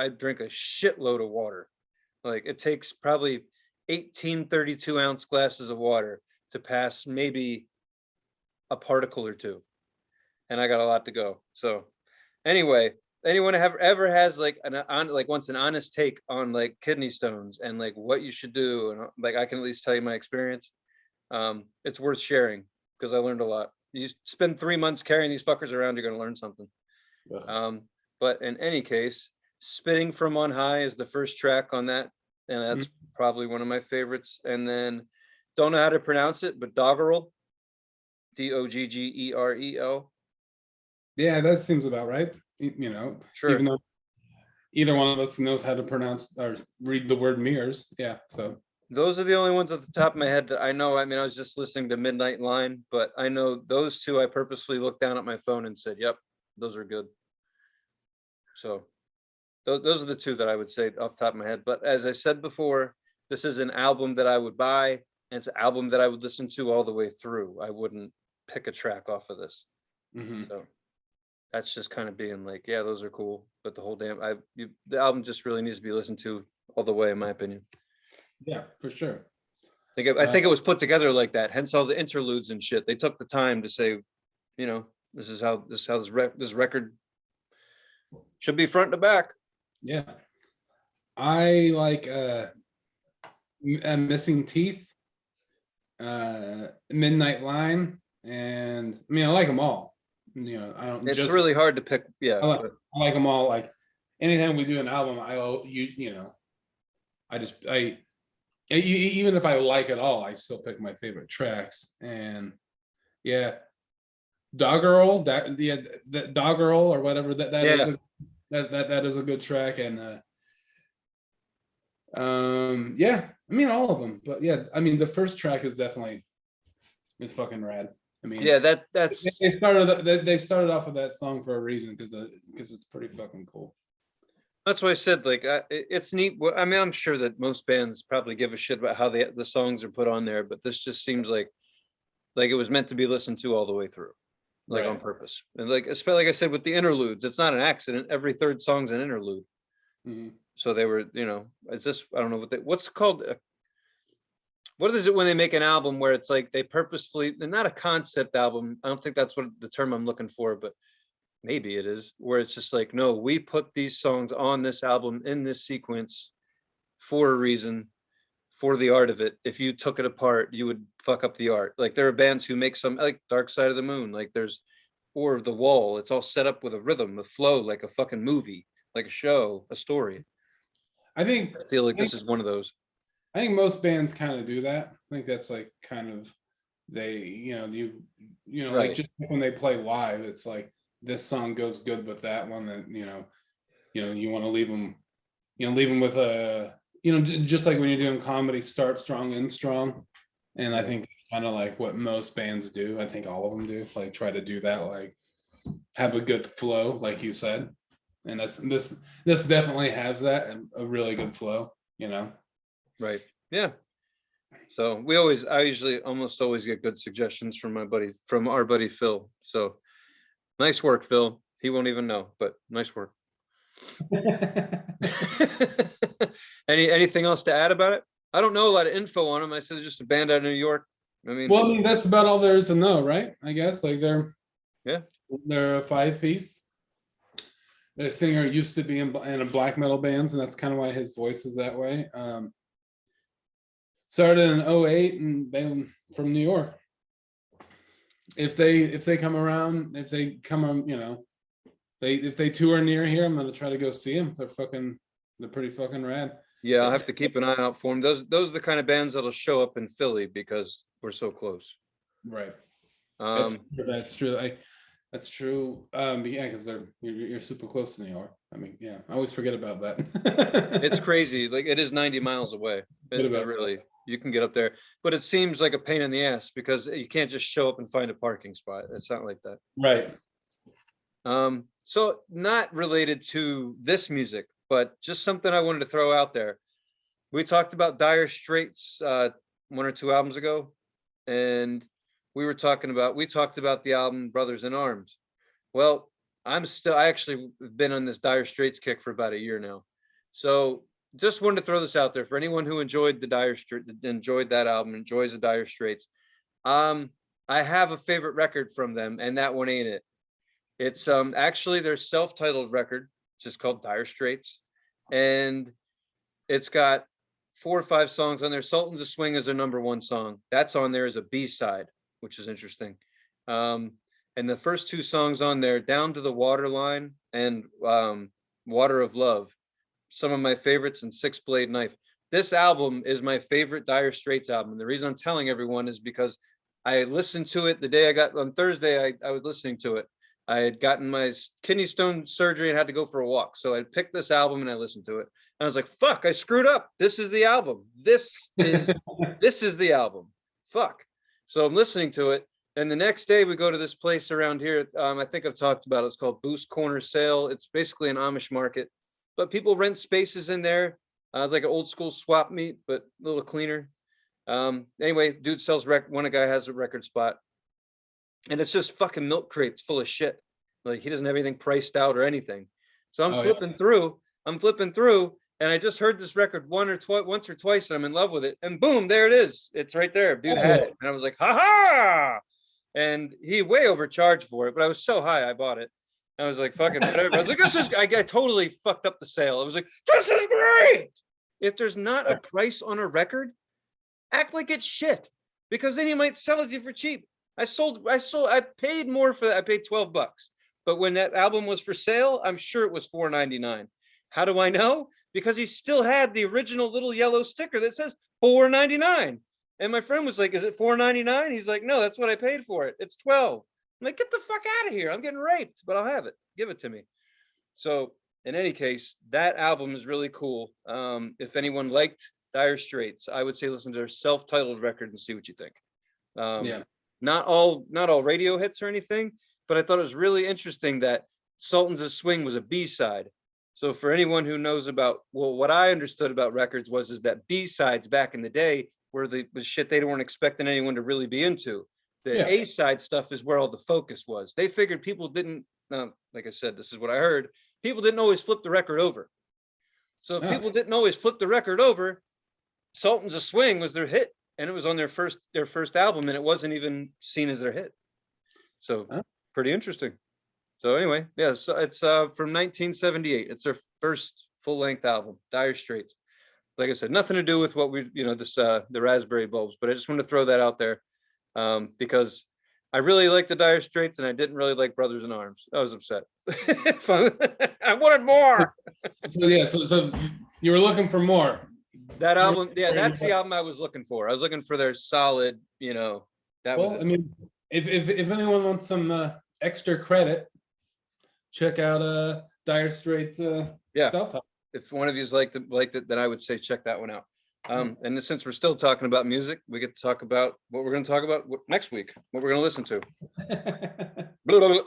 drink a shitload of water. Like it takes probably 18 32-ounce glasses of water to pass maybe a particle or 2, and I got a lot to go. So anyway, anyone ever has like wants an honest take on like kidney stones and like what you should do, and like I can at least tell you my experience. It's worth sharing because I learned a lot. You spend 3 months carrying these fuckers around, you're going to learn something. But in any case, Spitting from on High is the first track on that, and that's probably one of my favorites. And then don't know how to pronounce it, but Doggerel, Doggerel. Yeah, that seems about right. Sure. Even though either one of us knows how to pronounce or read the word mirrors. Yeah, so those are the only ones at the top of my head that I know. I mean, I was just listening to Midnight Line, but I know those 2. I purposely looked down at my phone and said, yep, those are good. So those are the 2 that I would say off the top of my head. But as I said before, this is an album that I would buy, and it's an album that I would listen to all the way through. I wouldn't pick a track off of this. So that's just kind of being like, yeah, those are cool, but the whole the album just really needs to be listened to all the way, in my opinion. Yeah, for sure. I think it was put together like that. Hence all the interludes and shit. They took the time to say, this is how this record should be front to back. Yeah, I like Missing Teeth, Midnight Line, and I mean I like them all. I don't. It's really hard to pick. Yeah, I like them all. Like anytime we do an album, even if I like it all, I still pick my favorite tracks. And yeah, Doggerel, that Doggerel or whatever that is Yeah. that is a good track. And yeah, I mean all of them, but yeah, I mean the first track is definitely is fucking rad. I mean, Yeah, that's they started off with that song for a reason because it's pretty fucking cool. that's why I said like it's neat. I mean, I'm sure that most bands probably give a shit about how the songs are put on there, but this just seems like it was meant to be listened to all the way through, like on Right. purpose. And like especially like I said with the interludes, it's not an accident. Every third song's an interlude. Mhm. So they were, it's just I don't know what's it called. What is it when they make an album where it's like they purposefully, and not a concept album. I don't think that's what the term I'm looking for, but maybe it is, where it's just like, no, we put these songs on this album in this sequence for a reason, for the art of it. If you took it apart, you would fuck up the art. Like there are bands who make some like Dark Side of the Moon, like there's or The Wall. It's all set up with a rhythm, a flow, like a fucking movie, like a show, a story. I think I feel like this is one of those. I think most bands kind of do that. I think that's like kind of they, like Right. just when they play live, it's like this song goes good with that one. That you want to leave them, leave them with a, just like when you're doing comedy, start strong, end strong. And I Right. think it's kind of like what most bands do. I think all of them do, like try to do that, like have a good flow, like you said. And this definitely has that, a really good flow. Right. Yeah. So I usually almost always get good suggestions from our buddy Phil. So nice work, Phil. He won't even know, but nice work. Anything else to add about it? I don't know a lot of info on him. I said just a band out of New York. I mean, Well, I mean, that's about all there is to know, right? I guess like yeah, they're a 5-piece. The singer used to be in a black metal band, and that's kind of why his voice is that way. Started in 08 and they from New York. If they come around, if they come on, if they tour near here, I'm gonna try to go see them. They're pretty fucking rad. yeah. I'll have to keep an eye out for him. Those are the kind of bands that'll show up in Philly because we're so close. Right. Um, That's true. That's true. Yeah, because you're super close to New York. I mean, yeah, I always forget about that. it's crazy. Like it is 90 miles away. It really, you can get up there, but it seems like a pain in the ass because you can't just show up and find a parking spot. It's not like that. Right. So not related to this music, but just something I wanted to throw out there. We talked about Dire Straits 1 or 2 albums ago, and we talked about the album Brothers in Arms. Well, I actually been on this Dire Straits kick for about a year now. So just wanted to throw this out there for anyone who enjoyed enjoyed that album, enjoys the Dire Straits. I have a favorite record from them, and that one ain't it. It's actually their self-titled record, just called Dire Straits, and it's got 4 or 5 songs on there. Sultans of Swing is their #1 song. That's on there as a B-side, which is interesting. And the first 2 songs on there, Down to the Waterline and Water of Love, some of my favorites, and Six Blade Knife. This album is my favorite Dire Straits album. And the reason I'm telling everyone is because I listened to it the day I got on Thursday. I was listening to it. I had gotten my kidney stone surgery and had to go for a walk. So I picked this album and I listened to it. And I was like, fuck, I screwed up. This is the album. This is the album. Fuck. So I'm listening to it. And the next day we go to this place around here. I think I've talked about it. It's called Boost Corner Sale. It's basically an Amish market, but people rent spaces in there. It's like an old school swap meet, but a little cleaner. Anyway, dude sells one guy has a record spot. And it's just fucking milk crates full of shit. Like he doesn't have anything priced out or anything. So I'm flipping through, and I just heard this record once or twice, and I'm in love with it. And boom, there it is. It's right there. Dude had it. And I was like, ha ha. And he way overcharged for it, but I was so high, I bought it. I was like, fucking whatever. I was like, I totally fucked up the sale. I was like, this is great. If there's not a price on a record, act like it's shit, because then he might sell it to you for cheap. I paid more for that. I paid $12. But when that album was for sale, I'm sure it was $4.99. How do I know? Because he still had the original little yellow sticker that says $4.99. And my friend was like, is it $4.99? He's like, no, that's what I paid for it. It's $12. I'm like, get the fuck out of here. I'm getting raped, but I'll have it. Give it to me. So in any case, that album is really cool. If anyone liked Dire Straits, I would say listen to their self-titled record and see what you think. Yeah. Not all radio hits or anything, but I thought it was really interesting that Sultans of Swing was a B-side. So for anyone who knows about, well, what I understood about records is that B-sides back in the day were the shit they weren't expecting anyone to really be into. The A-side stuff is where all the focus was. They figured people didn't, like I said, this is what I heard, people didn't always flip the record over. So if people didn't always flip the record over, Sultans of Swing was their hit. And it was on their first album, and it wasn't even seen as their hit. So pretty interesting. So anyway, yeah, so it's from 1978. It's their first full-length album, Dire Straits. Like I said, nothing to do with what we, the Raspberry Bulbs, but I just wanted to throw that out there because I really like the Dire Straits, and I didn't really like Brothers in Arms. I was upset. I wanted more. So you were looking for more. That album, yeah, that's the album I was looking for. I was looking for their solid, that was it. I mean, if anyone wants some extra credit, check out Dire Straits self-titled. If one of you's liked it, then I would say check that one out. And since we're still talking about music, we get to talk about what we're going to talk about next week, what we're going to listen to. Blah, blah, blah.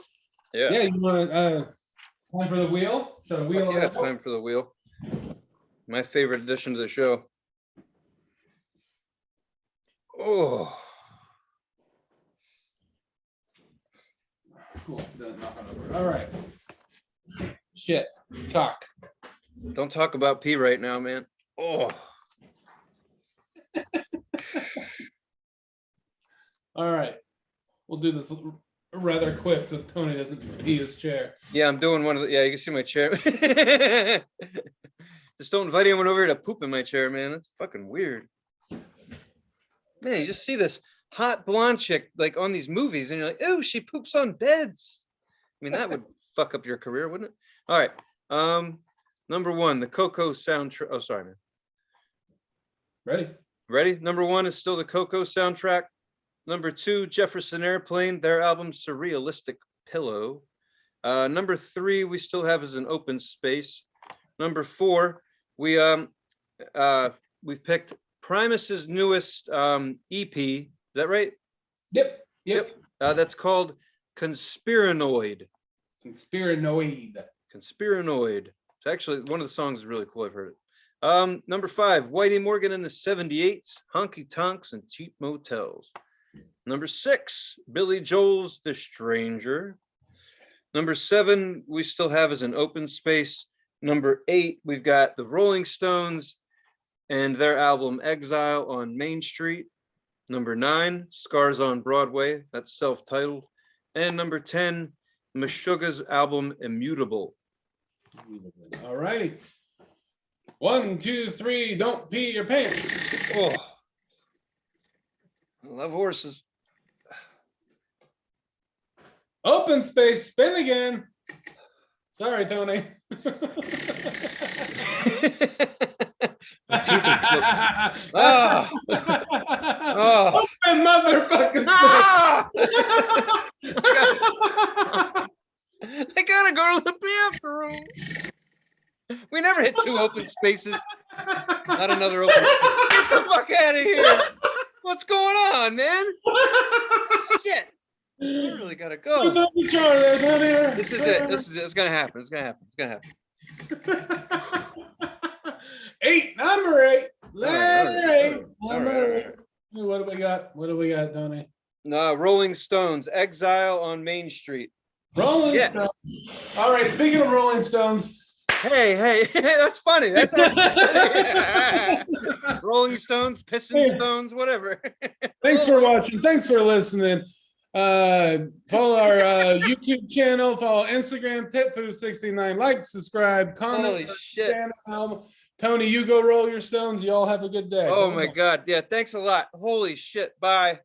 Yeah, you want time for the wheel? Yeah, time for the wheel. My favorite addition to the show. Oh. Cool. All right. Shit. Cock. Don't talk about pee right now, man. Oh. All right. We'll do this rather quick so Tony doesn't pee his chair. Yeah, I'm doing one of the, you can see my chair. Just don't invite anyone over here to poop in my chair, man. That's fucking weird. Man, you just see this hot blonde chick like on these movies and you're like, oh, she poops on beds. I mean, that would fuck up your career, wouldn't it? All right. Number one, the Coco soundtrack. Oh, sorry, man. Ready? Number one is still the Coco soundtrack. Number two, Jefferson Airplane, their album Surrealistic Pillow. Number three, we still have as an Open Space. Number four, we've picked Primus's newest EP. Is that right? Yep. That's called Conspiranoid. Conspiranoid. It's actually one of the songs is really cool. I've heard it. Number five, Whitey Morgan and the 78s, Honky Tonks and Cheap Motels. Number six, Billy Joel's The Stranger. Number seven, we still have as an Open Space. Number eight, we've got the Rolling Stones and their album Exile on Main Street. Number nine, Scars on Broadway, that's self-titled. And number 10, Meshuggah's album Immutable. All righty. 1, 2, 3, don't pee your pants. Oh, I love horses. Open Space, spin again. Sorry, Tony. Oh. Open motherfucking space. I gotta go to the bathroom. We never hit two open spaces. Not another open space. Get the fuck out of here. What's going on, man? Shit. I really gotta go. This is it. It's gonna happen. It's gonna happen. Number eight. All right. What do we got, Tony? No, Rolling Stones, Exile on Main Street. Rolling Stones. All right, speaking of Rolling Stones. Hey, that's funny. That's Rolling Stones, Pissing Stones, whatever. Thanks for watching. Thanks for listening. Follow our YouTube channel. Follow Instagram, TitFood69. Like, subscribe, comment. Holy shit. Tony, you go roll your stones. You all have a good day. Oh my God. Yeah, thanks a lot. Holy shit. Bye.